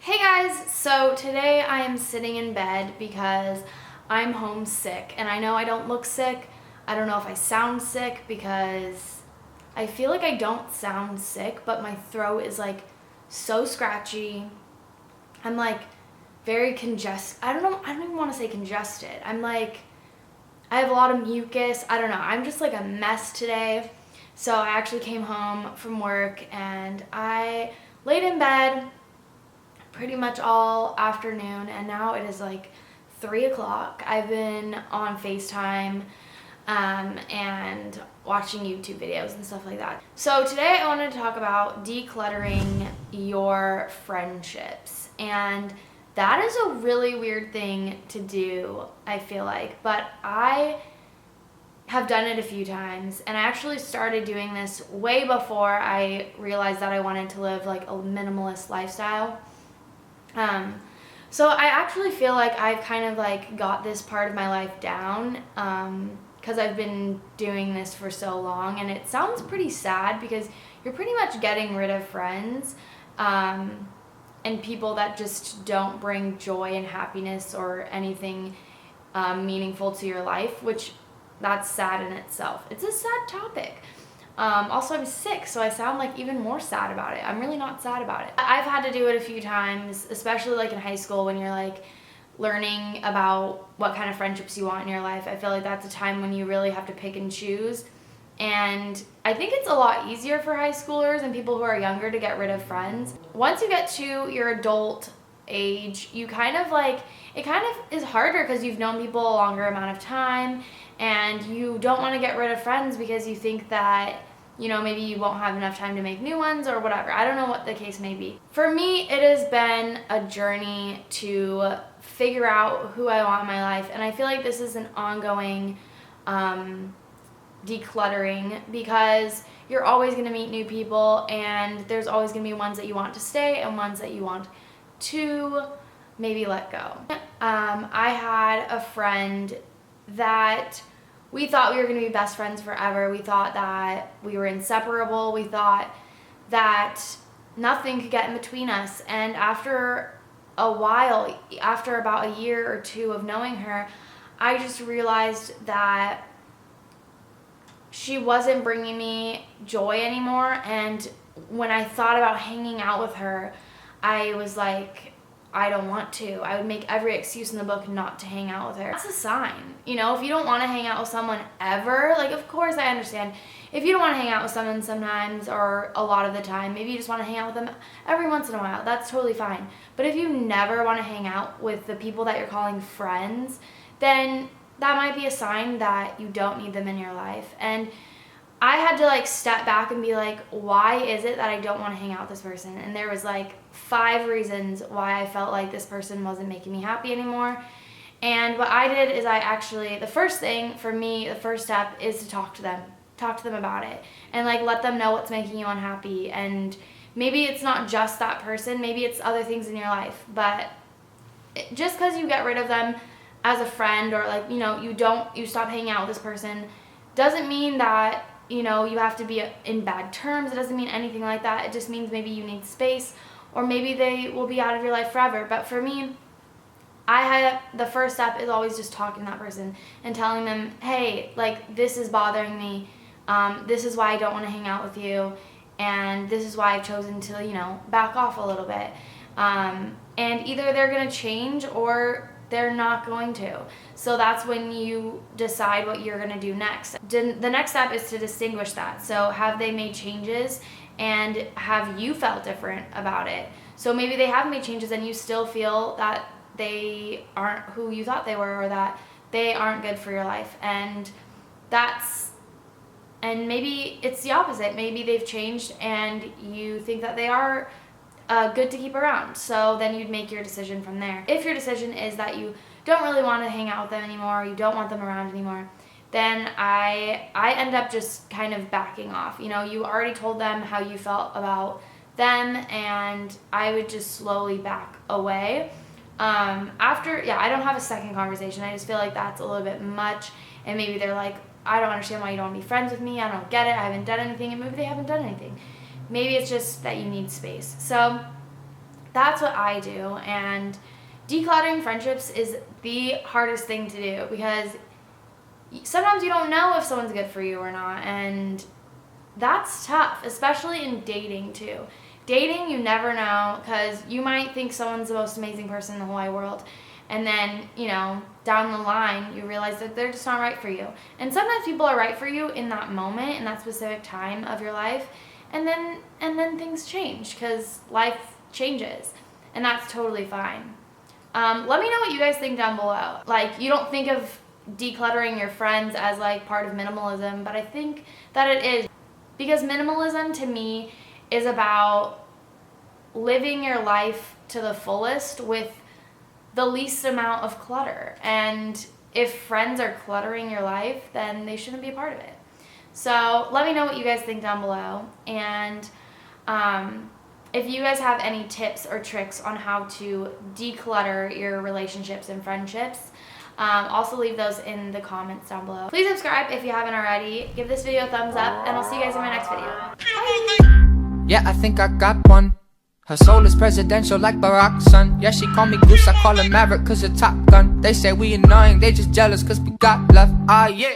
Hey guys, so today I am sitting in bed because I'm homesick, and I know I don't look sick. I don't know if I sound sick because I feel like I don't sound sick, but my throat is like so scratchy. I'm like very congested. I don't even want to say congested. I have a lot of mucus. I don't know. I'm just like a mess today. So I actually came home from work and I laid in bed pretty much all afternoon, and now it is like 3 o'clock. I've been on FaceTime and watching YouTube videos and stuff like that. So today I wanted to talk about decluttering your friendships, and that is a really weird thing to do, I feel like, but I have done it a few times, and I actually started doing this way before I realized that I wanted to live like a minimalist lifestyle. So I actually feel like I've kind of like got this part of my life down, because I've been doing this for so long, and it sounds pretty sad because you're pretty much getting rid of friends, and people that just don't bring joy and happiness or anything meaningful to your life, which that's sad in itself. It's a sad topic. Also, I'm sick, so I sound like even more sad about it. I'm really not sad about it. I've had to do it a few times, especially like in high school when you're like learning about what kind of friendships you want in your life. I feel like that's a time when you really have to pick and choose. And I think it's a lot easier for high schoolers and people who are younger to get rid of friends. Once you get to your adult age, it kind of is harder because you've known people a longer amount of time, and you don't want to get rid of friends because you think that, you know, maybe you won't have enough time to make new ones or whatever. I don't know what the case may be. For me, it has been a journey to figure out who I want in my life, and I feel like this is an ongoing decluttering, because you're always going to meet new people, and there's always going to be ones that you want to stay and ones that you want to maybe let go. I had a friend that we thought we were going to be best friends forever. We thought that we were inseparable. We thought that nothing could get in between us. And after a while, after about a year or two of knowing her, I just realized that she wasn't bringing me joy anymore. And when I thought about hanging out with her, I was like, I don't want to. I would make every excuse in the book not to hang out with her. That's a sign. You know, if you don't want to hang out with someone ever, like, of course I understand. If you don't want to hang out with someone sometimes or a lot of the time, maybe you just want to hang out with them every once in a while, that's totally fine. But if you never want to hang out with the people that you're calling friends, then that might be a sign that you don't need them in your life. And I had to like step back and be like, why is it that I don't want to hang out with this person? And there was like 5 reasons why I felt like this person wasn't making me happy anymore. And what I did is the first thing for me, the first step is to talk to them about it, and like let them know what's making you unhappy. And maybe it's not just that person, maybe it's other things in your life, but just because you get rid of them as a friend, or like, you know, you stop hanging out with this person, doesn't mean that, you know, you have to be in bad terms. It doesn't mean anything like that. It just means maybe you need space, or maybe they will be out of your life forever. But for me, the first step is always just talking to that person and telling them, hey, like, this is bothering me. This is why I don't want to hang out with you. And this is why I've chosen to, you know, back off a little bit. And either they're going to change or they're not going to. So that's when you decide what you're going to do next. The next step is to distinguish that. So have they made changes, and have you felt different about it? So maybe they have made changes and you still feel that they aren't who you thought they were, or that they aren't good for your life. And maybe it's the opposite. Maybe they've changed and you think that they are good to keep around. So then you'd make your decision from there. If your decision is that you don't really want to hang out with them anymore, you don't want them around anymore, then I end up just kind of backing off. You know, you already told them how you felt about them, and I would just slowly back away. I don't have a second conversation. I just feel like that's a little bit much, and maybe they're like, I don't understand why you don't want to be friends with me. I don't get it. I haven't done anything. And maybe they haven't done anything. Maybe it's just that you need space. So that's what I do. And decluttering friendships is the hardest thing to do, because sometimes you don't know if someone's good for you or not, and that's tough, especially in dating too. Dating, you never know, because you might think someone's the most amazing person in the whole wide world, and then, you know, down the line, you realize that they're just not right for you. And sometimes people are right for you in that moment, in that specific time of your life, and then things change, because life changes, and that's totally fine. Let me know what you guys think down below. Like, you don't think of decluttering your friends as like part of minimalism, but I think that it is, because minimalism to me is about living your life to the fullest with the least amount of clutter. And if friends are cluttering your life, then they shouldn't be a part of it. So let me know what you guys think down below. And if you guys have any tips or tricks on how to declutter your relationships and friendships, also leave those in the comments down below. Please subscribe if you haven't already. Give this video a thumbs up, and I'll see you guys in my next video. Bye. Yeah, I think I got one. Her soul is presidential like Barack's son. Yeah, she call me Goose, I call her Maverick cause of Top Gun. They say we annoying, they just jealous cause we got love. Ah, yeah.